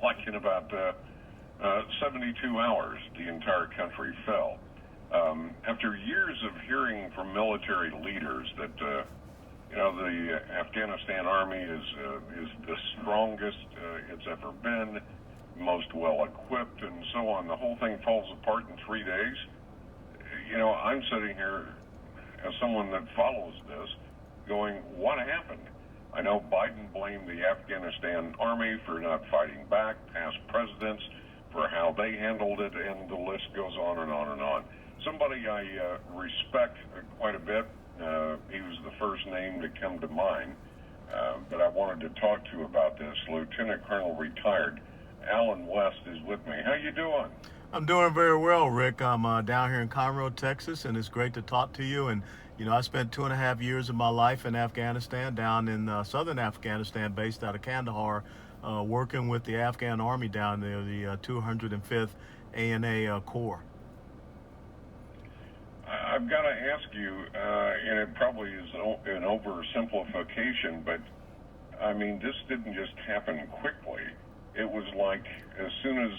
like in about 72 hours, the entire country fell. After years of hearing from military leaders that the Afghanistan army is the strongest it's ever been, most well equipped, and so on, the whole thing falls apart in 3 days. I'm sitting here as someone that follows this, going, what happened? I know Biden blamed the Afghanistan army for not fighting back, past presidents for how they handled it, and the list goes on and on and on. Somebody I respect quite a bit, he was the first name to come to mind, but I wanted to talk to you about this. Lieutenant Colonel retired Alan West is with me. How you doing? I'm doing very well, Rick. I'm down here in Conroe, Texas, and it's great to talk to you. And, I spent 2.5 years of my life in Afghanistan, down in southern Afghanistan, based out of Kandahar, working with the Afghan Army down there, the 205th ANA Corps. I've got to ask you, and it probably is an oversimplification, but, this didn't just happen quickly. It was like as soon as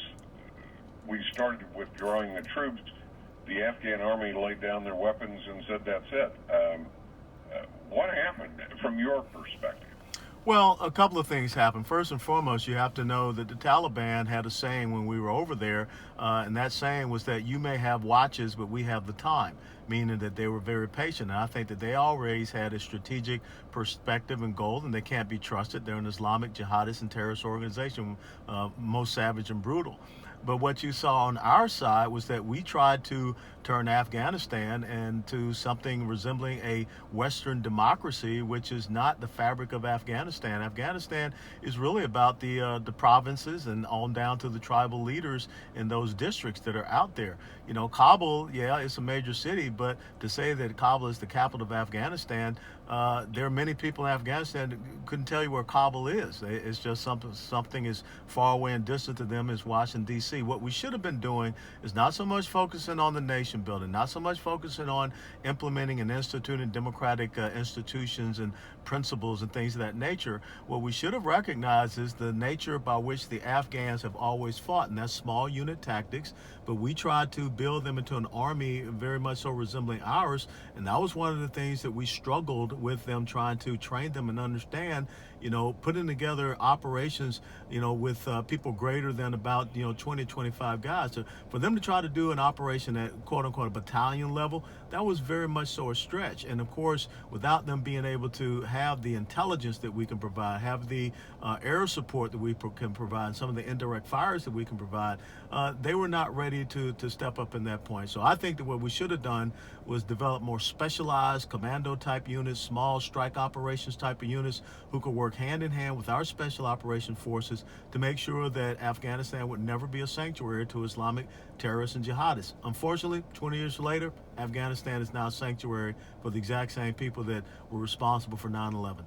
we started withdrawing the troops, the Afghan army laid down their weapons and said, that's it. What happened from your perspective? Well, a couple of things happened. First and foremost, you have to know that the Taliban had a saying when we were over there, and that saying was that you may have watches, but we have the time, meaning that they were very patient. And I think that they always had a strategic perspective and goal, and they can't be trusted. They're an Islamic jihadist and terrorist organization, most savage and brutal. But what you saw on our side was that we tried to turn Afghanistan into something resembling a Western democracy, which is not the fabric of Afghanistan. Afghanistan is really about the provinces and on down to the tribal leaders in those districts that are out there. Kabul, yeah, it's a major city, but to say that Kabul is the capital of Afghanistan, there are many people in Afghanistan that couldn't tell you where Kabul is. It's just something as far away and distant to them as Washington, D.C. What we should have been doing is not so much focusing on the nation building, not so much focusing on implementing and instituting democratic institutions and principles and things of that nature. What we should have recognized is the nature by which the Afghans have always fought, and that's small unit tactics, but we tried to build them into an army very much so resembling ours, and that was one of the things that we struggled with them, trying to train them and understand, putting together operations, with people greater than about, 20, 25 guys. So for them to try to do an operation at quote unquote a battalion level, that was very much so a stretch. And of course, without them being able to have the intelligence that we can provide, have the air support that we can provide, some of the indirect fires that we can provide, they were not ready to step up in that point. So I think that what we should have done was develop more specialized commando type units, small strike operations type of units who could work hand in hand with our special operation forces to make sure that Afghanistan would never be a sanctuary to Islamic terrorists and jihadists. Unfortunately, 20 years later, Afghanistan is now a sanctuary for the exact same people that were responsible for 9/11.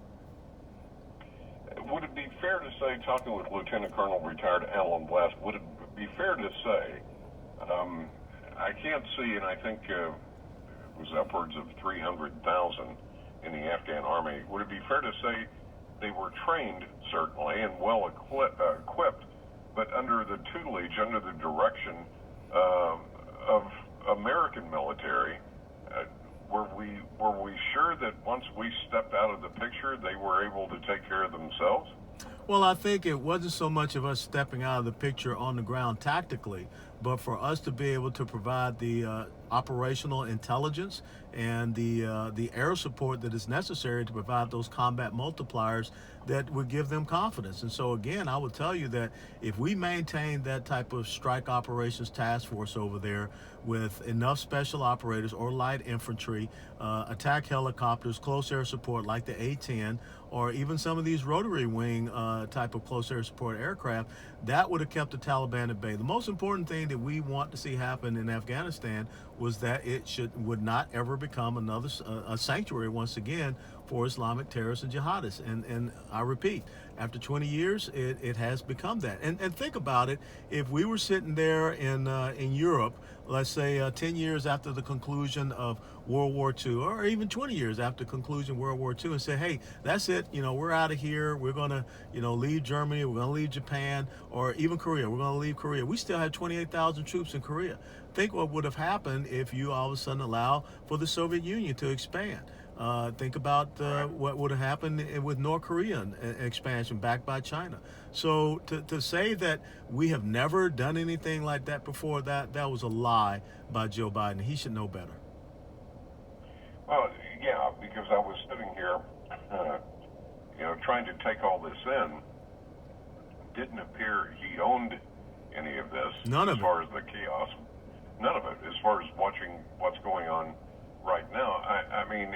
Would it be fair to say, talking with Lieutenant Colonel retired Alan West, would it be fair to say, I can't see, and I think it was upwards of 300,000 in the Afghan army, would it be fair to say they were trained, certainly, and well equipped, but under the tutelage, under the direction of American military? Were we sure that once we stepped out of the picture, they were able to take care of themselves? Well, I think it wasn't so much of us stepping out of the picture on the ground tactically, but for us to be able to provide the operational intelligence and the air support that is necessary to provide those combat multipliers that would give them confidence. And so again, I would tell you that if we maintain that type of strike operations task force over there with enough special operators or light infantry, attack helicopters, close air support like the A-10, or even some of these rotary wing type of close air support aircraft, that would have kept the Taliban at bay. The most important thing that we want to see happen in Afghanistan was that it would not ever become another a sanctuary once again for Islamic terrorists and jihadists. And I repeat, After 20 years, it has become that. And think about it. If we were sitting there in Europe, let's say 10 years after the conclusion of World War II, or even 20 years after the conclusion of World War II, and say, hey, that's it, we're out of here. We're going to, leave Germany. We're going to leave Japan, or even Korea. We're going to leave Korea. We still have 28,000 troops in Korea. Think what would have happened if you all of a sudden allow for the Soviet Union to expand. Think about what would have happened with North Korean expansion backed by China. So to say that we have never done anything like that before, that was a lie by Joe Biden. He should know better. Well, yeah, because I was sitting here, trying to take all this in. Didn't appear he owned any of this. None of it. As far as the chaos. None of it. As far as watching what's going on right now, I mean,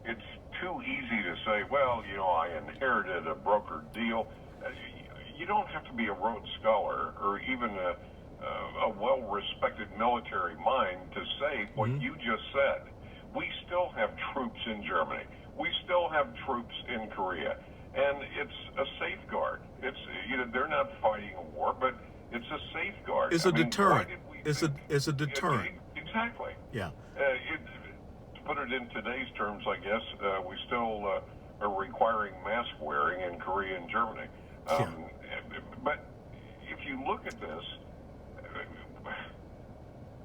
it's too easy to say, well, I inherited a brokered deal. You don't have to be a Rhodes Scholar or even a well-respected military mind to say what you just said. We still have troops in Germany. We still have troops in Korea. And it's a safeguard. It's they're not fighting a war, but it's a safeguard. It's a deterrent. It's a deterrent. Exactly. Yeah. To put it in today's terms, I guess we still are requiring mask wearing in Korea and Germany. But if you look at this,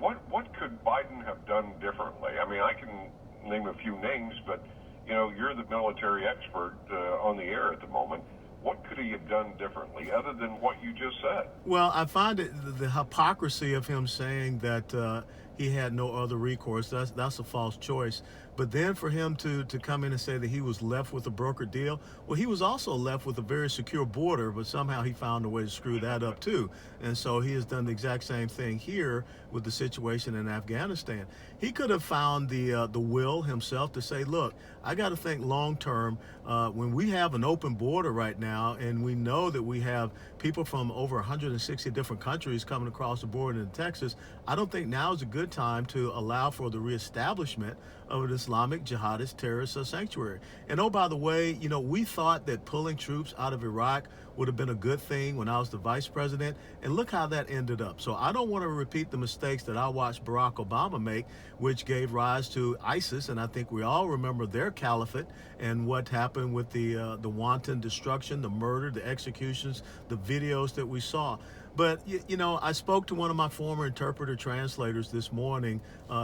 what could Biden have done differently? I mean, I can name a few names, but you're the military expert on the air at the moment. What could he have done differently other than what you just said? Well, I find it the hypocrisy of him saying that he had no other recourse. That's a false choice. But then for him to come in and say that he was left with a brokered deal, well, he was also left with a very secure border, but somehow he found a way to screw that up too. And so he has done the exact same thing here with the situation in Afghanistan. He could have found the will himself to say, look, I got to think long term. When we have an open border right now, and we know that we have people from over 160 different countries coming across the border in Texas, I don't think now is a good time to allow for the reestablishment of an Islamic jihadist terrorist sanctuary. And oh, by the way, we thought that pulling troops out of Iraq would have been a good thing when I was the vice president, and look how that ended up. So I don't want to repeat the mistakes that I watched Barack Obama make, which gave rise to ISIS, and I think we all remember their caliphate and what happened with the wanton destruction, the murder, the executions, the videos that we saw. But, I spoke to one of my former interpreter translators this morning,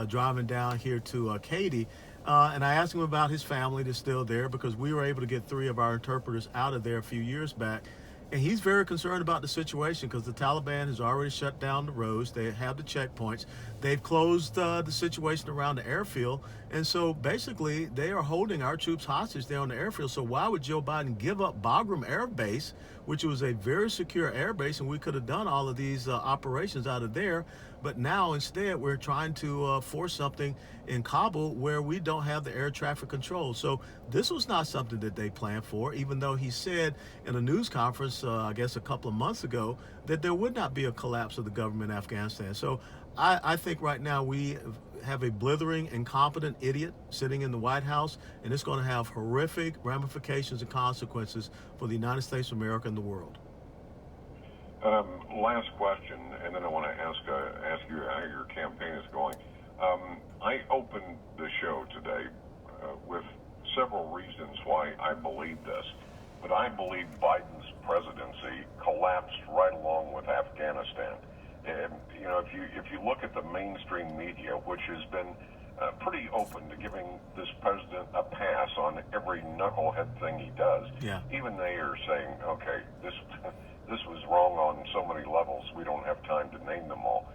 driving down here to Katy, and I asked him about his family that's still there, because we were able to get 3 of our interpreters out of there a few years back. And he's very concerned about the situation because the Taliban has already shut down the roads. They have the checkpoints. They've closed the situation around the airfield. And so basically they are holding our troops hostage there on the airfield. So why would Joe Biden give up Bagram Air Base, which was a very secure air base, and we could have done all of these operations out of there? But now instead we're trying to force something in Kabul where we don't have the air traffic control. So this was not something that they planned for, even though he said in a news conference, I guess a couple of months ago, that there would not be a collapse of the government in Afghanistan. So I think right now we have a blithering, incompetent idiot sitting in the White House, and it's going to have horrific ramifications and consequences for the United States of America and the world. Last question, and then I want to ask you how your campaign is going. I opened the show today with several reasons why I believe this, but I believe Biden's presidency collapsed right along with Afghanistan. And, if you look at the mainstream media, which has been pretty open to giving this president a pass on every knucklehead thing he does, even they are saying, okay, this was wrong on so many levels, we don't have time to name them all.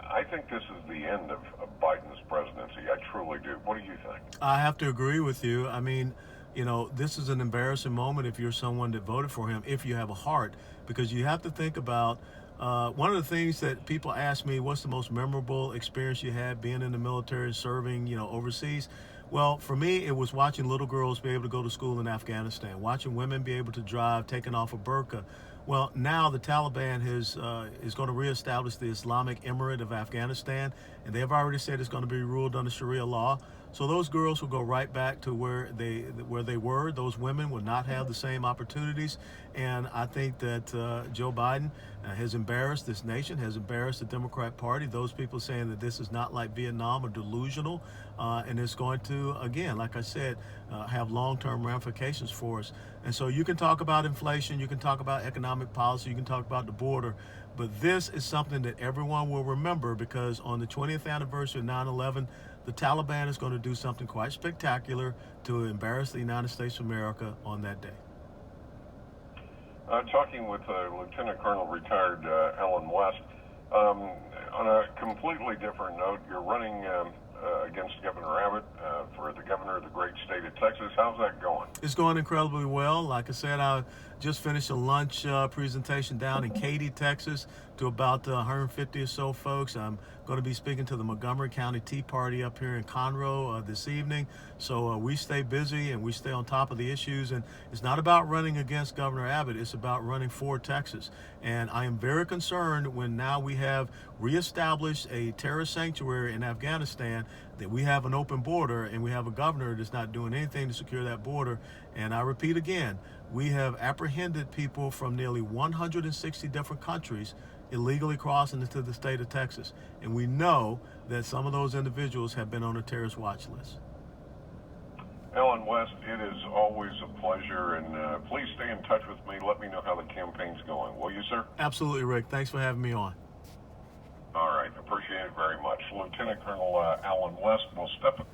I think this is the end of Biden's presidency. I truly do. What do you think? I have to agree with you. I mean, this is an embarrassing moment if you're someone that voted for him, if you have a heart, because you have to think about one of the things that people ask me, what's the most memorable experience you had being in the military, serving, overseas? Well, for me, it was watching little girls be able to go to school in Afghanistan, watching women be able to drive, taking off a burqa. Well, now the Taliban is going to reestablish the Islamic Emirate of Afghanistan, and they have already said it's going to be ruled under Sharia law. So those girls will go right back to where they were. Those women will not have the same opportunities. And I think that Joe Biden has embarrassed this nation, has embarrassed the Democrat Party. Those people saying that this is not like Vietnam are delusional, and it's going to, again, like I said, have long-term ramifications for us. And so you can talk about inflation, you can talk about economic policy, you can talk about the border, but this is something that everyone will remember, because on the 20th anniversary of 9/11, the Taliban is going to do something quite spectacular to embarrass the United States of America on that day. Talking with Lieutenant Colonel retired Alan West. On a completely different note, you're running against Governor Abbott for the governor of the great state of Texas. How's that going? It's going incredibly well. Like I said, I just finished a lunch presentation down in Katy, Texas, to about 150 or so folks. I'm going to be speaking to the Montgomery County Tea Party up here in Conroe this evening. So we stay busy and we stay on top of the issues. And it's not about running against Governor Abbott. It's about running for Texas. And I am very concerned when now we have reestablished a terrorist sanctuary in Afghanistan, that we have an open border and we have a governor that's not doing anything to secure that border. And I repeat again, we have apprehended people from nearly 160 different countries illegally crossing into the state of Texas. And we know that some of those individuals have been on a terrorist watch list. Alan West, it is always a pleasure, and please stay in touch with me. Let me know how the campaign's going. Will you, sir? Absolutely, Rick. Thanks for having me on. All right. Appreciate it very much. Lieutenant Colonel Alan West will step